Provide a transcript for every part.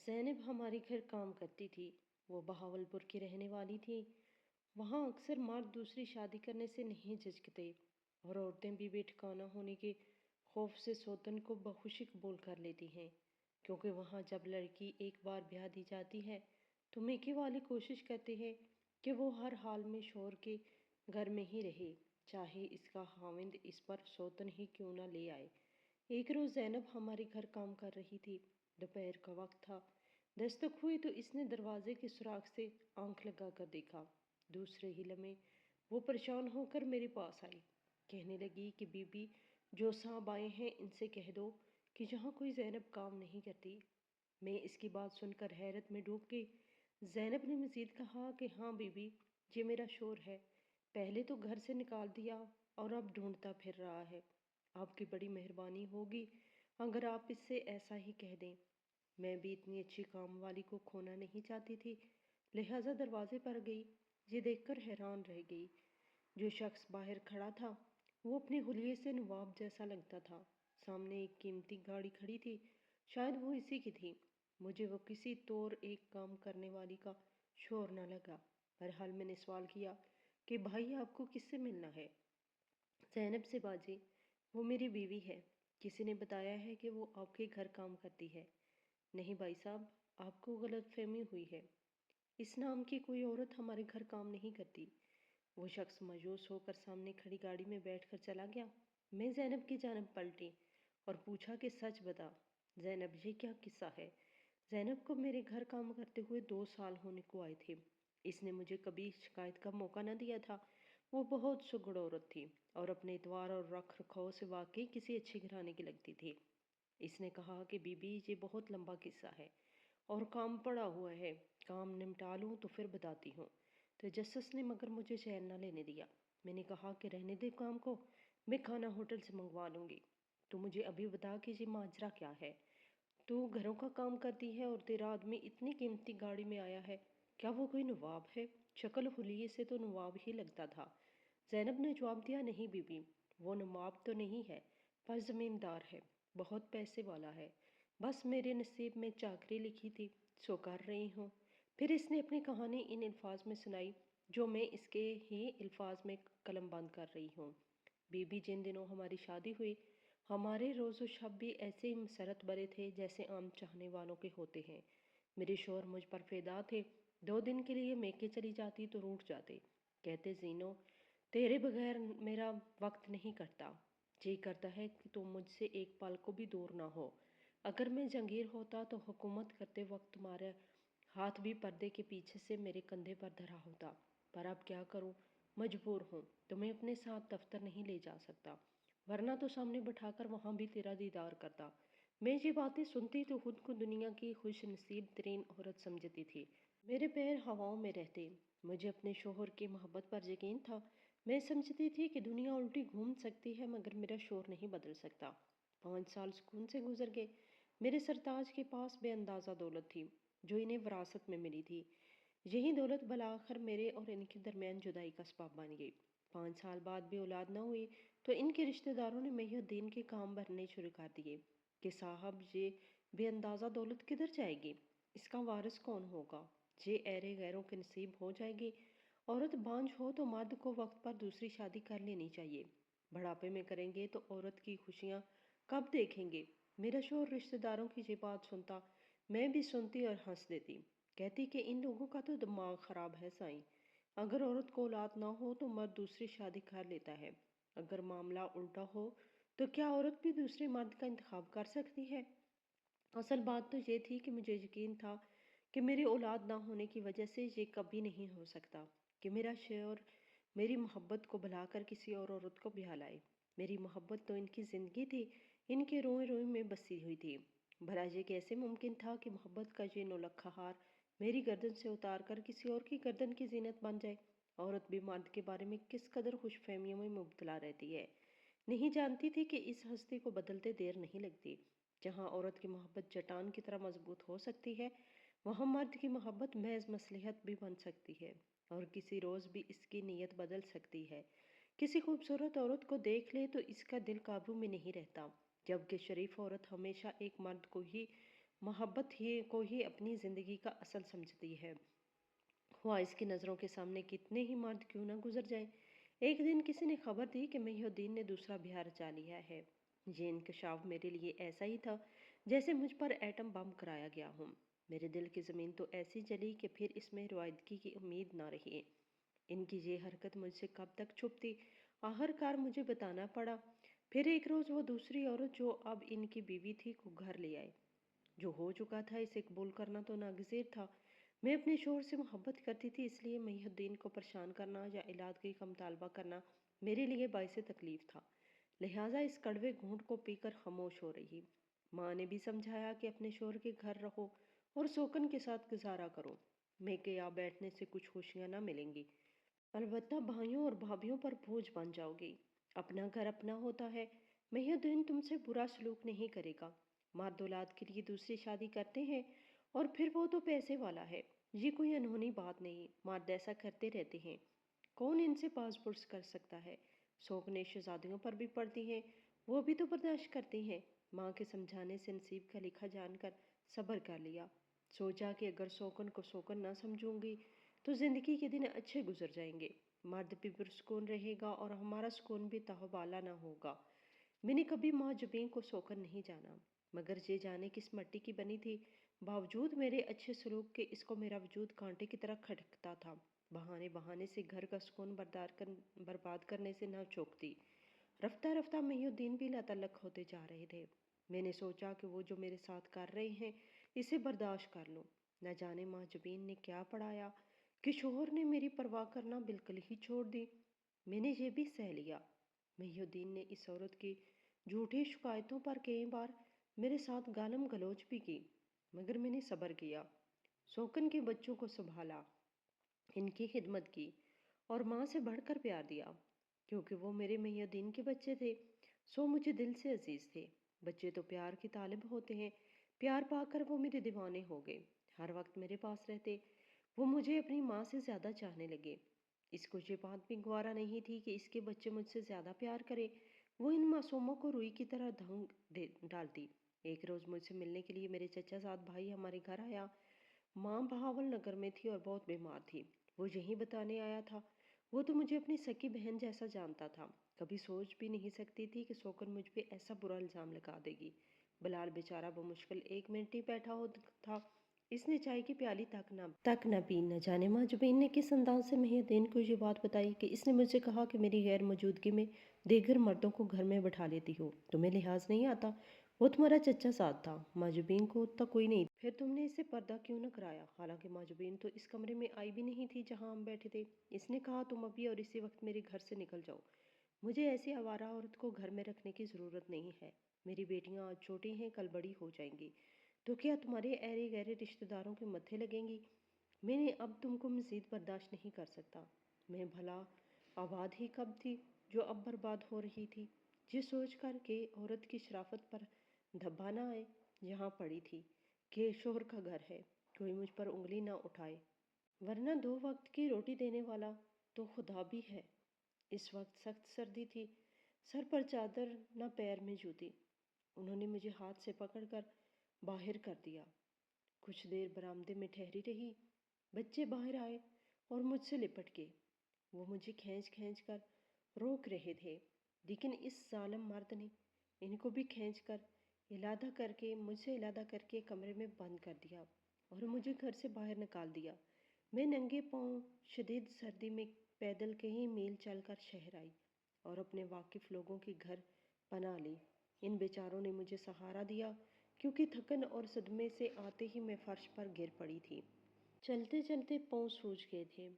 زینب ہمارے گھر کام کرتی تھی۔ وہ بہاولپور کی رہنے والی تھی۔ وہاں اکثر مرد دوسری شادی کرنے سے نہیں جھجکتے اور عورتیں بھی بے ٹھکانہ ہونے کے خوف سے سوتن کو بخوشی قبول کر لیتی ہیں، کیونکہ وہاں جب لڑکی ایک بار بیاہ دی جاتی ہے تو میکے والے کوشش کرتے ہیں کہ وہ ہر حال میں شوہر کے گھر میں ہی رہے، چاہے اس کا خاوند اس پر سوتن ہی کیوں نہ لے آئے۔ ایک روز زینب ہمارے گھر کام کر رہی تھی۔ دوپہر کا وقت تھا۔ دستک ہوئی تو اس نے دروازے کے سوراخ سے آنکھ لگا کر دیکھا۔ دوسرے ہی لمحے وہ پریشان ہو کر میرے پاس آئی۔ کہنے لگی کہ بی بی جو صاحب آئے ہیں ان سے کہہ دو کہ یہاں کوئی زینب کام نہیں کرتی۔ میں اس کی بات سن کر حیرت میں ڈوب گئی۔ زینب نے مزید کہا کہ ہاں بی بی، یہ میرا شوہر ہے۔ پہلے تو گھر سے نکال دیا اور اب ڈھونڈتا پھر رہا ہے۔ آپ کی بڑی مہربانی ہوگی اگر آپ اس سے ایسا ہی کہہ دیں۔ میں بھی اتنی اچھی کام والی کو کھونا نہیں چاہتی تھی، لہٰذا دروازے پر گئی۔ یہ دیکھ کر حیران رہ گئی۔ جو شخص باہر کھڑا تھا وہ اپنے حلیے سے نواب جیسا لگتا تھا۔ سامنے ایک قیمتی گاڑی کھڑی تھی، شاید وہ اسی کی تھی۔ مجھے وہ کسی طور ایک کام کرنے والی کا شوہر نہ لگا۔ بہرحال میں نے سوال کیا کہ بھائی آپ کو کس سے ملنا ہے؟ زینب سے باجی، وہ میری بیوی ہے۔ کسی نے بتایا ہے کہ وہ آپ کے گھر کام کرتی ہے۔ نہیں بھائی صاحب، آپ کو غلط فہمی ہوئی ہے۔ اس نام کی کوئی عورت ہمارے گھر کام نہیں کرتی۔ وہ شخص مایوس ہو کر سامنے کھڑی گاڑی میں بیٹھ کر چلا گیا۔ میں زینب کی جانب پلٹی اور پوچھا کہ سچ بتا زینب، یہ کیا قصہ ہے؟ زینب کو میرے گھر کام کرتے ہوئے 2 سال ہونے کو آئے تھے۔ اس نے مجھے کبھی شکایت کا موقع نہ دیا تھا۔ وہ بہت سگڑ عورت تھی اور اپنے اعتبار اور رکھ رکھاؤ سے واقعی کسی اچھی گھرانے کی لگتی تھی۔ اس نے کہا کہ بی بی یہ بہت لمبا قصہ ہے اور کام پڑا ہوا ہے، کام نمٹا لوں تو پھر بتاتی ہوں۔ تجسس نے مگر مجھے چین نہ لینے دیا۔ میں نے کہا کہ رہنے دے کام کو، میں کھانا ہوٹل سے منگوا لوں گی۔ تو مجھے ابھی بتا کہ یہ ماجرا کیا ہے؟ تو گھروں کا کام کرتی ہے اور تیرا آدمی اتنی قیمتی گاڑی میں آیا ہے، کیا وہ کوئی نواب ہے؟ شکل حلیے سے تو نواب ہی لگتا تھا۔ زینب نے جواب دیا، نہیں بی بی، وہ نواب تو نہیں ہے، پر زمیندار ہے، بہت پیسے والا ہے۔ بس میرے نصیب میں چاکری لکھی تھی، سو کر رہی ہوں۔ پھر اس نے اپنی کہانی ان الفاظ میں سنائی جو میں اس کے ہی الفاظ میں قلم بند کر رہی ہوں۔ بی بی، جن دنوں ہماری شادی ہوئی، ہمارے روز و شب بھی ایسے ہی مسرت برے تھے جیسے عام چاہنے والوں کے ہوتے ہیں۔ میرے شوہر مجھ پر فدا تھے۔ 2 دن کے لیے میکے چلی جاتی تو روٹھ جاتے، کہتے زینو تیرے بغیر میرا وقت نہیں کٹتا، جی کرتا ہے کہ تم مجھ سے ایک پل کو بھی دور نہ ہو۔ اگر میں جنگیر ہوتا تو حکومت کرتے وقت تمہارا ہاتھ بھی پردے کے پیچھے سے میرے کندھے پر دھرا ہوتا، پر اب کیا کروں، مجبور ہوں، تمہیں اپنے ساتھ دفتر نہیں لے جا سکتا، ورنہ تو سامنے بٹھا کر وہاں بھی تیرا دیدار کرتا۔ میں یہ باتیں سنتی تو خود کو دنیا کی خوش نصیب ترین عورت سمجھتی تھی۔ میرے پیر ہواؤں میں رہتے۔ مجھے اپنے شوہر کی محبت پر یقین تھا۔ میں سمجھتی تھی کہ دنیا الٹی گھوم سکتی ہے مگر میرا شوہر نہیں بدل سکتا۔ 5 سال سکون سے گزر گئے۔ میرے سرتاج کے پاس بے اندازہ دولت تھی جو انہیں وراثت میں ملی تھی۔ یہی دولت بالآخر میرے اور ان کے درمیان جدائی کا سبب بن گئی۔ 5 سال بعد بھی اولاد نہ ہوئی تو ان کے رشتہ داروں نے میہ الدین کے کام بھرنے شروع کر دیے کہ صاحب یہ بے اندازہ دولت کدھر جائے گی، اس کا وارث کون ہوگا، یہ ایرے غیروں کے نصیب ہو جائے گی۔ عورت بانجھ ہو تو مرد کو وقت پر دوسری شادی کر لینی چاہیے، بڑھاپے میں کریں گے تو عورت کی خوشیاں کب دیکھیں گے۔ میرا شوہر رشتہ داروں کی یہ بات سنتا، میں بھی سنتی اور ہنس دیتی، کہتی کہ ان لوگوں کا تو دماغ خراب ہے سائیں، اگر عورت کو اولاد نہ ہو تو مرد دوسری شادی کر لیتا ہے، اگر معاملہ الٹا ہو تو کیا عورت بھی دوسرے مرد کا انتخاب کر سکتی ہے؟ اصل بات تو یہ تھی کہ مجھے یقین تھا کہ میری اولاد نہ ہونے کی وجہ سے یہ کبھی نہیں ہو سکتا کہ میرا شوہر میری محبت کو بھلا کر کسی اور عورت کو بیاہ لائے۔ میری محبت تو ان کی زندگی تھی، ان کے روئیں روئیں میں بسی ہوئی تھی۔ بھلا یہ کیسے ممکن تھا کہ محبت کا یہ نولکھا ہار میری گردن سے اتار کر کسی اور کی گردن کی زینت بن جائے؟ عورت بھی مرد کے بارے میں کس قدر خوش فہمیوں میں مبتلا رہتی ہے، نہیں جانتی تھی کہ اس ہستی کو بدلتے دیر نہیں لگتی۔ جہاں عورت کی محبت چٹان کی طرح مضبوط ہو سکتی ہے، وہاں مرد کی محبت محض مصلحت بھی بن سکتی ہے اور کسی روز بھی اس کی نیت بدل سکتی ہے۔ کسی خوبصورت عورت کو دیکھ لے تو اس کا دل قابو میں نہیں رہتا، جبکہ شریف عورت ہمیشہ ایک مرد کو ہی محبت ہی کو ہی اپنی زندگی کا اصل سمجھتی ہے، خواہ اس کی نظروں کے سامنے کتنے ہی مرد کیوں نہ گزر جائیں۔ ایک دن کسی نے خبر دی کہ محی الدین نے دوسرا بیاہ رچا لیا ہے۔ یہ انکشاف میرے لیے ایسا ہی تھا جیسے مجھ پر ایٹم بم کرایا گیا ہوں۔ میرے دل کی زمین تو ایسی جلی کہ پھر اس میں روایتگی کی امید نہ رہی۔ ان کی یہ حرکت مجھ سے کب تک چھپتی، آخر کار مجھے بتانا پڑا۔ پھر ایک روز وہ دوسری عورت جو اب ان کی بیوی تھی کو گھر لے آئے۔ جو ہو چکا تھا اسے قبول کرنا تو ناگزیر تھا۔ میں اپنے شوہر سے محبت کرتی تھی، اس لیے محی الدین کو پریشان کرنا یا علیحدگی کا مطالبہ کرنا میرے لیے باعث تکلیف تھا، لہٰذا اس کڑوے گھونٹ کو پی کر خاموش ہو رہی۔ ماں نے بھی سمجھایا کہ اپنے شوہر کے گھر رہو اور سوکن کے ساتھ گزارا کرو، میں کے یہاں بیٹھنے سے کچھ خوشیاں نہ ملیں گی، البتہ بھائیوں اور بھابھیوں پر بوجھ بن جاؤ گی۔ اپنا گھر اپنا ہوتا ہے، محی الدین تم سے برا سلوک نہیں کرے گا۔ مرد اولاد کے لیے دوسری شادی کرتے ہیں اور پھر وہ تو پیسے والا ہے، یہ کوئی انہونی بات نہیں، مرد ایسا کرتے رہتے ہیں، کون ان سے پاس پرس کر سکتا ہے۔ سوکنے شہزادیوں پر بھی پڑتی ہیں، وہ بھی تو برداشت کرتی ہیں۔ ماں کے سمجھانے سے نصیب کا لکھا جان کر صبر کر لیا، سوچا کہ اگر سوکن کو سوکن نہ سمجھوں گی تو زندگی کے دن اچھے گزر جائیں گے، مرد بھی پرسکون رہے گا اور ہمارا سکون بھی تہوبالا نہ ہوگا۔ میں نے کبھی ماں جبین کو سوکن نہیں جانا، مگر یہ جانے کس مٹی کی بنی تھی، باوجود میرے اچھے سلوک کے اس کو میرا وجود کانٹے کی طرح کھٹکتا تھا۔ بہانے بہانے سے گھر کا سکون برباد کرنے سے نہ چوکتی۔ رفتہ رفتہ محی الدین بھی لاتعلق ہوتے جا رہے تھے۔ میں نے سوچا کہ وہ جو میرے ساتھ کر رہے ہیں اسے برداشت کر لوں۔ نہ جانے ماں جبین نے کیا پڑھایا کہ شوہر نے میری پرواہ کرنا بالکل ہی چھوڑ دی۔ میں نے یہ بھی سہ لیا۔ محی الدین نے اس عورت کی جھوٹی شکایتوں پر کئی بار میرے ساتھ گالم گلوچ بھی کی، مگر میں نے صبر کیا، سوکن کے بچوں کو سنبھالا، ان کی خدمت کی اور ماں سے بڑھ کر پیار دیا، کیونکہ وہ میرے محی الدین کے بچے تھے، سو مجھے دل سے عزیز تھے۔ بچے تو پیار کی طالب ہوتے ہیں، پیار پا کر وہ میرے دیوانے ہو گئے، ہر وقت میرے پاس رہتے، وہ مجھے اپنی ماں سے زیادہ چاہنے لگے۔ اس کو یہ بات بھی گوارا نہیں تھی کہ اس کے بچے مجھ سے زیادہ پیار کرے، وہ ان معصوموں کو روئی کی طرح دھنگ ڈالتی۔ ایک روز مجھ سے ملنے کے لیے میرے چچا زاد بھائی ہمارے گھر آیا۔ ماں بہاول نگر میں تھی اور بہت بیمار تھی، وہ یہیں بتانے آیا تھا۔ وہ تو مجھے اپنی سکی بہن جیسا جانتا تھا، کبھی سوچ بھی نہیں سکتی تھی کہ سوکن مجھ پہ ایسا برا الزام لگا دے گی۔ بلال بیچارہ بمشکل 1 منٹ ہی بیٹھا ہو تھا، اس نے چائے کی پیالی تک نہ پی۔ نہ جانے ماں جبین نے کس انداز سے محی الدین کو یہ بات بتائی کہ اس نے مجھ سے کہا کہ میری غیر موجودگی میں دیگر مردوں کو گھر میں بٹھا لیتی ہو، تمہیں لحاظ نہیں آتا، وہ تمہارا چچا زاد تھا، ماں جبین کو اتنا کوئی نہیں، پھر تم نے اسے پردہ کیوں نہ کرایا؟ حالانکہ ماں جبین تو اس کمرے میں آئی بھی نہیں تھی جہاں ہم بیٹھے تھے۔ اس نے کہا تم ابھی اور اسی وقت میرے گھر سے نکل جاؤ، مجھے ایسی آوارہ عورت کو گھر میں رکھنے کی ضرورت نہیں ہے، میری بیٹیاں آج چھوٹی ہیں کل بڑی ہو جائیں گی، تو کیا تمہارے ایرے گہرے رشتہ داروں کے متھے لگیں گی؟ میں نے اب تم کو مزید برداشت نہیں کر سکتا۔ میں بھلا آباد ہی کب تھی جو اب برباد ہو رہی تھی، یہ سوچ کر کہ عورت کی شرافت پر دھبا نہ آئے، یہاں پڑی تھی کہ شوہر کا گھر ہے، کوئی مجھ پر انگلی نہ اٹھائے، ورنہ 2 وقت کی روٹی دینے والا تو خدا بھی ہے۔ اس وقت سخت سردی تھی، سر پر چادر نہ پیر میں جوتی۔ انہوں نے مجھے ہاتھ سے پکڑ کر باہر کر دیا۔ کچھ دیر برآمدے میں ٹھہری رہی، بچے باہر آئے اور مجھ سے لپٹ گئے، وہ مجھے کھینچ کھینچ کر روک رہے تھے، لیکن اس ظالم مرد نے ان کو بھی کھینچ کر مجھ سے علیحدہ کر کے کمرے میں بند کر دیا اور مجھے گھر سے باہر نکال دیا۔ میں ننگے پاؤں شدید سردی میں پیدل کئی میل چل کر شہر آئی اور اپنے واقف لوگوں کے گھر پناہ لی۔ ان بیچاروں نے مجھے سہارا دیا، کیونکہ تھکن اور صدمے سے آتے ہی میں فرش پر گر پڑی تھی۔ چلتے چلتے پاؤں سوج گئے تھے۔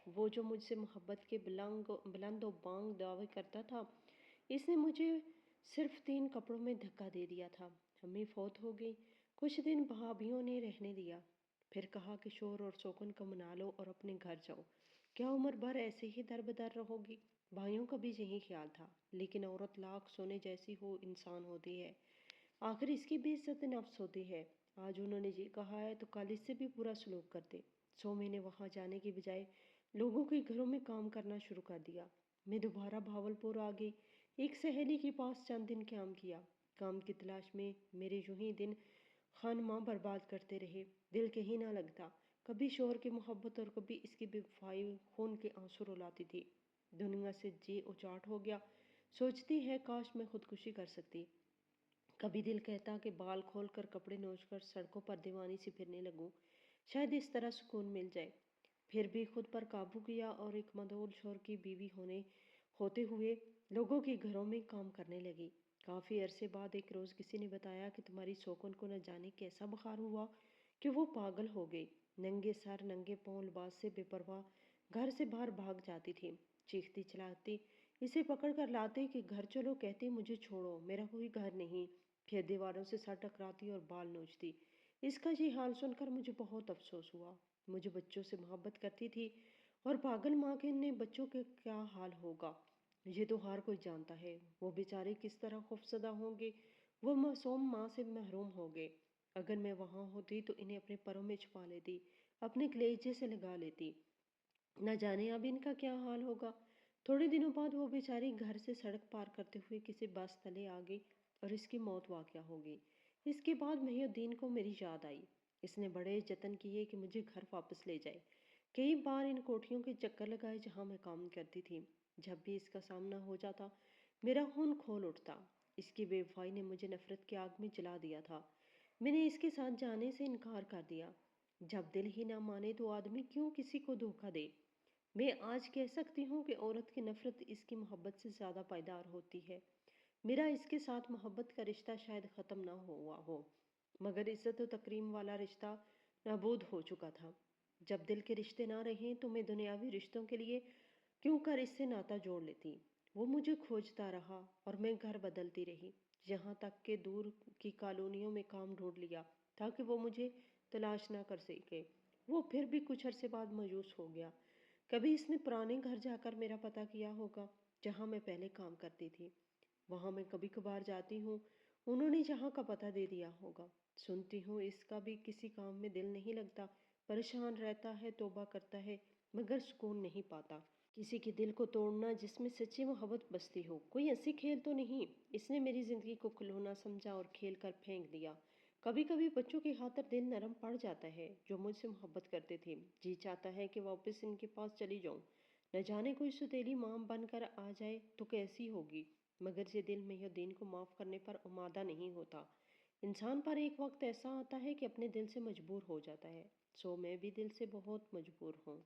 وہ جو مجھ سے محبت کے بلند و بانگ دعوے کرتا تھا، اس نے مجھے صرف 3 کپڑوں میں دھکا دے دیا تھا۔ امی فوت ہو گئی، کچھ دن بھابھیوں نے رہنے دیا، پھر کہا کہ شوہر اور سوکن کو منا لو اور اپنے گھر جاؤ، کیا عمر بھر ایسے ہی در بدر رہو گی؟ بھائیوں کا بھی یہی خیال تھا، لیکن عورت لاکھ سونے جیسی ہو انسان ہوتی ہے، آخر اس کی بھی عزت نفس ہوتی ہے، آج انہوں نے یہ کہا ہے تو کل اس سے بھی برا سلوک کرتے۔ سو میں نے وہاں جانے کی بجائے لوگوں کے گھروں میں کام کرنا شروع کر دیا۔ میں دوبارہ بہاولپور آ گئی، ایک سہیلی کے پاس چند دن قیام کیا۔ کام کی تلاش میں میرے یوں ہی دن خانماں برباد کرتے رہے، دل کہیں نہ لگتا۔ کبھی شوہر کی محبت اور کبھی اس کی بے وفائی خون کے آنسو رلاتی تھی۔ دنیا سے جی اچاٹ ہو گیا، سوچتی ہے کاش میں خودکشی کر سکتی۔ کبھی دل کہتا کہ بال کھول کر کپڑے نوچ کر سڑکوں پر دیوانی سی پھرنے لگوں، شاید اس طرح سکون مل جائے۔ پھر بھی خود پر قابو کیا اور ایک مدعو شوہر کی بیوی ہوتے ہوئے لوگوں کے گھروں میں کام کرنے لگی۔ کافی عرصے بعد ایک روز کسی نے بتایا کہ تمہاری سوکن کو نہ جانے کیسا بخار ہوا کہ وہ پاگل ہو گئی، ننگے سر ننگے پاؤں لباس سے بے پرواہ گھر سے باہر بھاگ جاتی تھی، چیختی چلاتی اسے پکڑ کر لاتے کہ گھر چلو، کہتی مجھے چھوڑو، میرا کوئی گھر نہیں، پھر دیواروں سے سر ٹکراتی اور بال نوچتی۔ اس کا یہ حال سن کر مجھے بہت افسوس ہوا، مجھے بچوں سے محبت کرتی تھی اور پاگل ماں کے نے بچوں کے کیا حال ہوگا یہ تو ہر کوئی جانتا ہے، وہ بیچارے کس طرح خوفزدہ ہوں گے، وہ معصوم ماں سے محروم ہو گئے۔ اگر میں وہاں ہوتی تو انہیں اپنے پروں میں چھپا لیتی، اپنے کلیجے سے لگا لیتی، نہ جانے اب ان کا کیا حال ہوگا۔ تھوڑے دنوں بعد وہ بیچاری گھر سے سڑک پار کرتے ہوئے کسی بس تلے آ گئی اور اس کی موت واقع ہو گئی۔ اس کے بعد محی الدین کو میری یاد آئی، اس نے بڑے جتن کیے کہ مجھے گھر واپس لے جائے، کئی بار ان کوٹھیوں کے چکر لگائے جہاں میں کام کرتی تھی۔ جب بھی اس کا سامنا ہو جاتا میرا خون کھول اٹھتا، اس کی بے وفائی نے مجھے نفرت کی آگ میں جلا دیا تھا، میں نے اس کے ساتھ جانے سے انکار کر دیا۔ جب دل ہی نہ مانے تو آدمی کیوں کسی کو دھوکہ دے۔ میں آج کہہ سکتی ہوں کہ عورت کی نفرت اس کی محبت سے زیادہ پائیدار ہوتی ہے۔ میرا اس کے ساتھ محبت کا رشتہ شاید ختم نہ ہوا ہو، مگر عزت و تکریم والا رشتہ نابود ہو چکا تھا۔ جب دل کے رشتے نہ رہیں تو میں دنیاوی رشتوں کے لیے کیوں کر اس سے ناتا جوڑ لیتی۔ وہ مجھے کھوجتا رہا اور میں گھر بدلتی رہی، یہاں تک کہ دور کی کالونیوں میں کام ڈھونڈ لیا تاکہ وہ مجھے تلاش نہ کر سکے۔ وہ پھر بھی کچھ عرصے بعد مایوس ہو گیا۔ کبھی اس نے پرانے گھر جا کر میرا پتہ کیا ہوگا جہاں میں پہلے کام کرتی تھی، وہاں میں کبھی کبھار جاتی ہوں، انہوں نے جہاں کا پتہ دے دیا ہوگا۔ سنتی ہوں اس کا بھی کسی کام میں دل نہیں لگتا، پریشان رہتا ہے، توبہ کرتا ہے مگر سکون نہیں پاتا۔ کسی کے دل کو توڑنا جس میں سچی محبت بستی ہو کوئی ایسی کھیل تو نہیں۔ اس نے میری زندگی کو کھلونا سمجھا اور کھیل کر پھینک دیا۔ کبھی کبھی بچوں کی خاطر دل نرم پڑ جاتا ہے جو مجھ سے محبت کرتے تھے، جی چاہتا ہے کہ واپس ان کے پاس چلی جاؤں، نہ جانے کوئی ستیلی ماں بن کر آ جائے تو کیسی ہوگی، مگر یہ دل محی الدین کو معاف کرنے پر آمادہ نہیں ہوتا۔ انسان پر ایک وقت ایسا آتا ہے کہ اپنے دل سے مجبور ہو جاتا ہے، سو میں بھی دل سے بہت مجبور ہوں۔